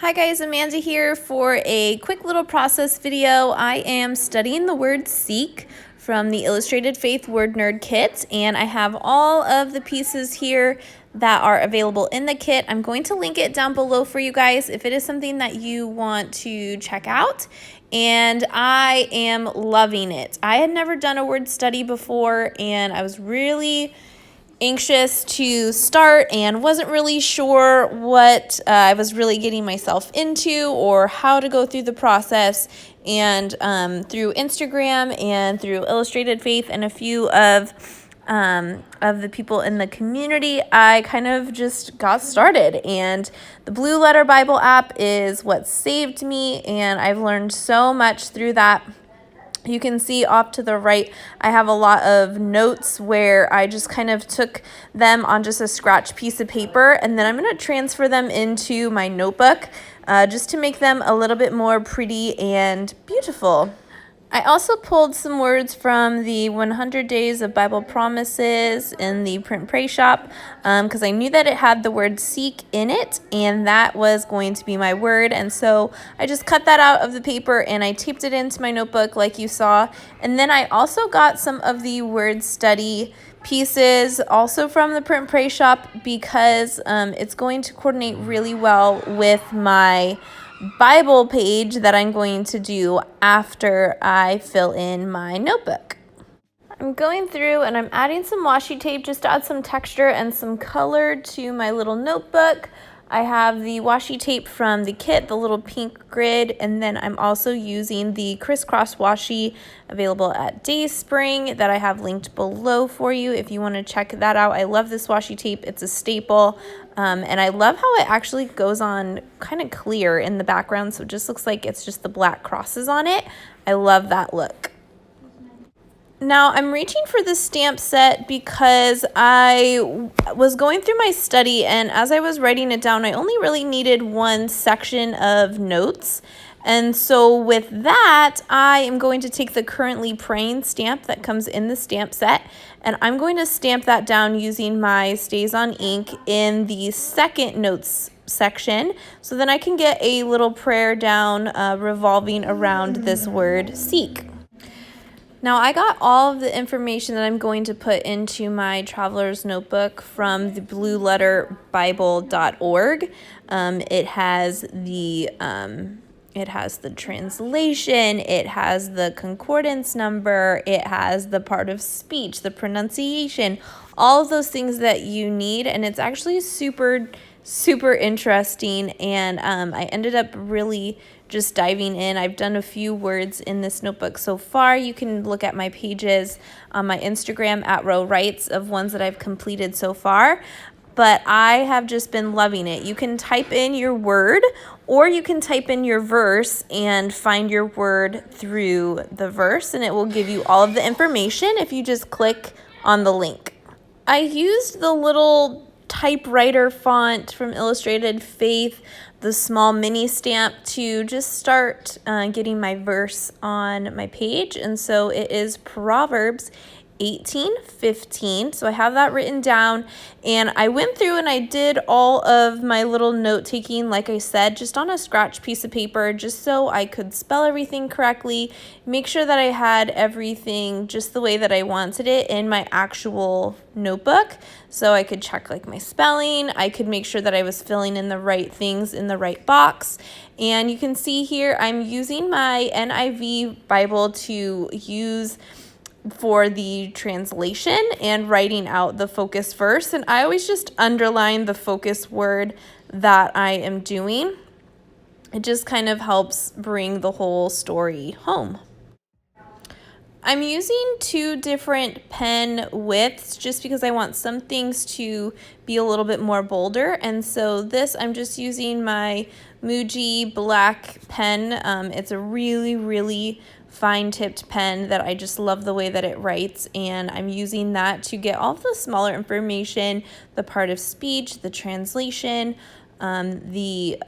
Hi guys, Amanda here for a quick little process video. I am studying the word seek from the Illustrated Faith Word Nerd Kit, and I have all of the pieces here that are available in the kit. I'm going to link it down below for you guys if it is something that you want to check out, and I am loving it. I had never done a word study before, and I was really anxious to start and wasn't really sure what I was really getting myself into or how to go through the process. And through Instagram and through Illustrated Faith and a few of the people in the community, I kind of just got started. And the Blue Letter Bible app is what saved me, and I've learned so much through that. You can see off to the right, I have a lot of notes where I just kind of took them on just a scratch piece of paper, and then I'm going to transfer them into my notebook just to make them a little bit more pretty and beautiful. I also pulled some words from the 100 Days of Bible Promises in the Print Pray shop because I knew that it had the word seek in it, and that was going to be my word. And so I just cut that out of the paper and I taped it into my notebook like you saw. And then I also got some of the word study pieces also from the Print Pray shop because it's going to coordinate really well with my Bible page that I'm going to do after I fill in my notebook. I'm going through and I'm adding some washi tape just to add some texture and some color to my little notebook. I have the washi tape from the kit, the little pink grid, and then I'm also using the crisscross washi available at Dayspring that I have linked below for you if you want to check that out. I love this washi tape. It's a staple, and I love how it actually goes on kind of clear in the background, so it just looks like it's just the black crosses on it. I love that look. Now, I'm reaching for the stamp set because I was going through my study, and as I was writing it down, I only really needed one section of notes. And so with that, I am going to take the Currently Praying stamp that comes in the stamp set, and I'm going to stamp that down using my Stays on ink in the second notes section, so then I can get a little prayer down revolving around this word seek. Now, I got all of the information that I'm going to put into my traveler's notebook from the blueletterbible.org. It has the translation, it has the concordance number, it has the part of speech, the pronunciation, all of those things that you need, and it's actually super interesting. And I ended up really just diving in. I've done a few words in this notebook so far. You can look at my pages on my Instagram at Row Writes of ones that I've completed so far, but I have just been loving it. You can type in your word, or you can type in your verse and find your word through the verse, and it will give you all of the information if you just click on the link. I used the little typewriter font from Illustrated Faith, the small mini stamp, to just start getting my verse on my page. And so it is Proverbs 18:15. So I have that written down, and I went through and I did all of my little note taking, like I said, just on a scratch piece of paper, just so I could spell everything correctly, make sure that I had everything just the way that I wanted it in my actual notebook, so I could check like my spelling. I could make sure that I was filling in the right things in the right box. And you can see here I'm using my NIV Bible to use for the translation and writing out the focus verse, and I always just underline the focus word that I am doing. It just kind of helps bring the whole story home. I'm using two different pen widths just because I want some things to be a little bit more bolder, and so this I'm just using my Muji black pen. It's a really fine tipped pen that I just love the way that it writes, and I'm using that to get all of the smaller information, the part of speech, the translation, the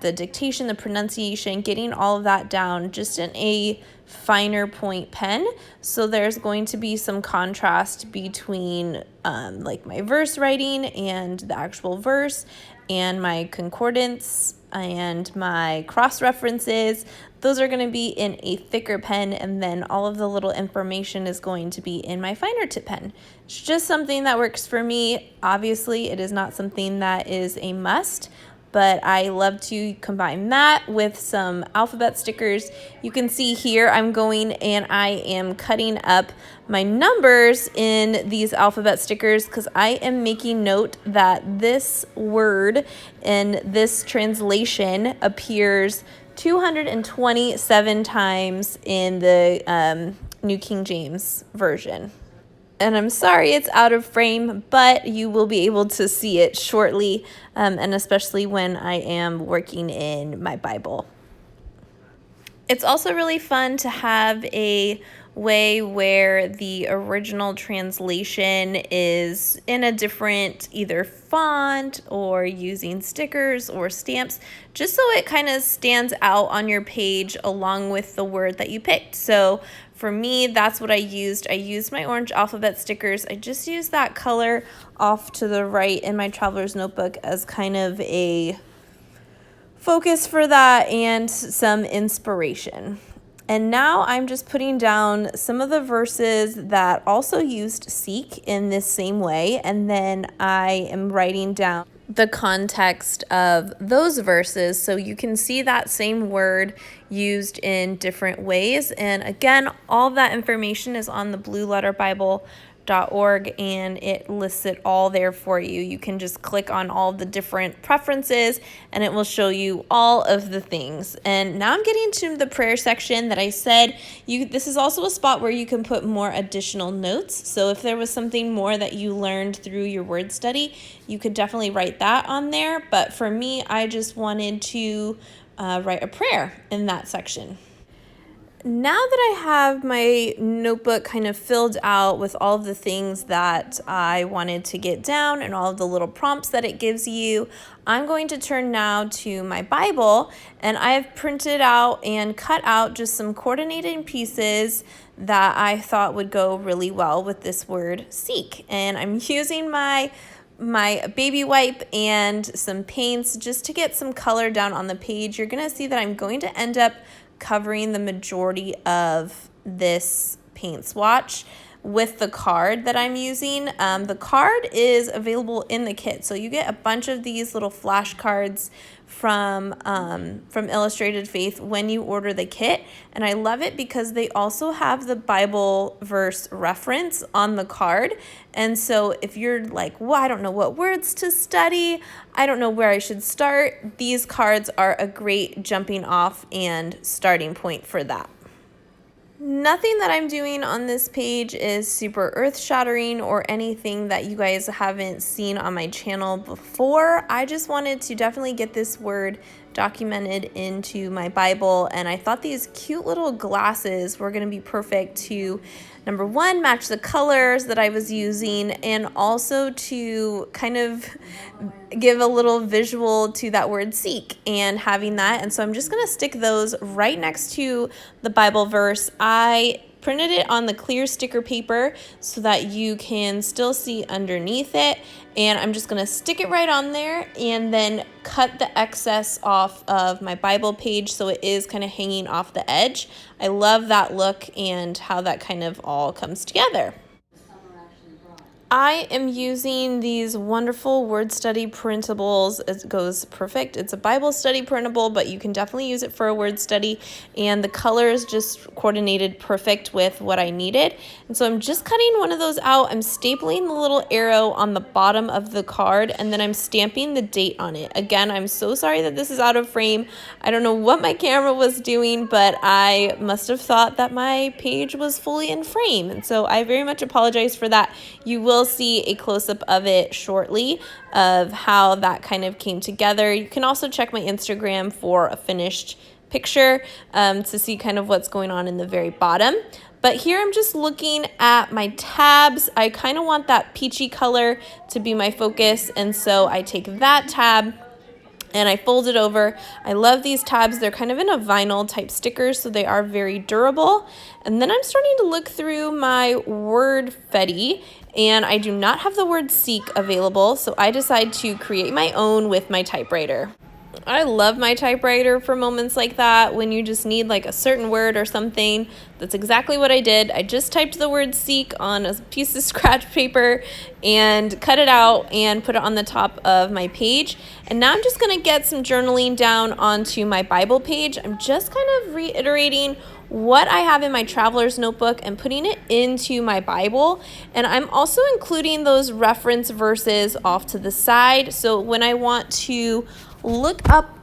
dictation, the pronunciation, getting all of that down just in a finer point pen. So there's going to be some contrast between like my verse writing and the actual verse, and my concordance and my cross references. Those are going to be in a thicker pen, and then all of the little information is going to be in my finer tip pen. It's just something that works for me. Obviously, it is not something that is a must, but I love to combine that with some alphabet stickers. You can see here I'm going and I am cutting up my numbers in these alphabet stickers because I am making note that this word in this translation appears 227 times in the New King James Version. And I'm sorry it's out of frame, but you will be able to see it shortly, and especially when I am working in my Bible. It's also really fun to have a way where the original translation is in a different either font or using stickers or stamps, just so it kind of stands out on your page along with the word that you picked. So for me, that's what I used. I used my orange alphabet stickers. I just used that color off to the right in my traveler's notebook as kind of a focus for that and some inspiration. And now I'm just putting down some of the verses that also used seek in this same way, and then I am writing down the context of those verses so you can see that same word used in different ways. And again, all that information is on the blueletterbible.org, and it lists it all there for you. You can just click on all the different preferences and it will show you all of the things. And now I'm getting to the prayer section that I said this is also a spot where you can put more additional notes. So if there was something more that you learned through your word study, you could definitely write that on there. But for me, I just wanted to write a prayer in that section. Now that I have my notebook kind of filled out with all of the things that I wanted to get down and all of the little prompts that it gives you, I'm going to turn now to my Bible, and I've printed out and cut out just some coordinating pieces that I thought would go really well with this word seek. And I'm using my baby wipe and some paints just to get some color down on the page. You're going to see that I'm going to end up covering the majority of this paint swatch with the card that I'm using. The card is available in the kit, so you get a bunch of these little flashcards from Illustrated Faith when you order the kit, and I love it because they also have the Bible verse reference on the card. And so if you're like, well, I don't know what words to study, I don't know where I should start, these cards are a great jumping off and starting point for that. Nothing that I'm doing on this page is super earth-shattering or anything that you guys haven't seen on my channel before. I just wanted to definitely get this word documented into my Bible, and I thought these cute little glasses were going to be perfect to, number one, match the colors that I was using, and also to kind of give a little visual to that word seek and having that. And so I'm just going to stick those right next to the Bible verse. I printed it on the clear sticker paper so that you can still see underneath it, and I'm just going to stick it right on there and then cut the excess off of my Bible page so it is kind of hanging off the edge. I love that look and how that kind of all comes together. I am using these wonderful word study printables. It goes perfect. It's a Bible study printable, but you can definitely use it for a word study. And the colors just coordinated perfect with what I needed. And so I'm just cutting one of those out. I'm stapling the little arrow on the bottom of the card, and then I'm stamping the date on it. Again, I'm so sorry that this is out of frame. I don't know what my camera was doing, but I must have thought that my page was fully in frame. And so I very much apologize for that. You will see a close-up of it shortly of how that kind of came together. You can also check my Instagram for a finished picture to see kind of what's going on in the very bottom. But here I'm just looking at my tabs. I kind of want that peachy color to be my focus, and so I take that tab and I fold it over. I love these tabs. They're kind of in a vinyl type stickers, so they are very durable. And then I'm starting to look through my word fetty, and I do not have the word seek available, so I decide to create my own with my typewriter. I love my typewriter for moments like that when you just need like a certain word or something. That's exactly what I did. I just typed the word seek on a piece of scratch paper and cut it out and put it on the top of my page. And now I'm just going to get some journaling down onto my Bible page. I'm just kind of reiterating what I have in my traveler's notebook and putting it into my Bible. And I'm also including those reference verses off to the side. So when I want to look up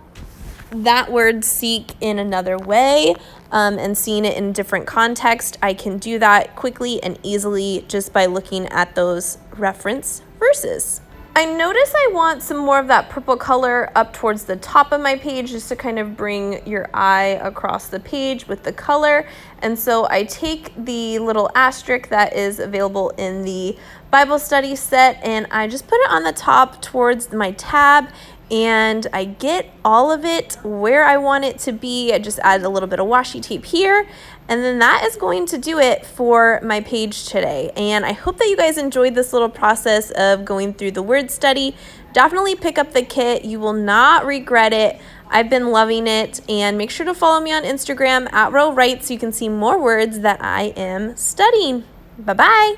that word seek in another way and seeing it in different context, I can do that quickly and easily just by looking at those reference verses. I notice I want some more of that purple color up towards the top of my page just to kind of bring your eye across the page with the color. And so I take the little asterisk that is available in the Bible study set and I just put it on the top towards my tab, and I get all of it where I want it to be. I just add a little bit of washi tape here, and then that is going to do it for my page today. And I hope that you guys enjoyed this little process of going through the word study. Definitely pick up the kit. You will not regret it. I've been loving it, and make sure to follow me on Instagram @RowWrites so you can see more words that I am studying. Bye-bye.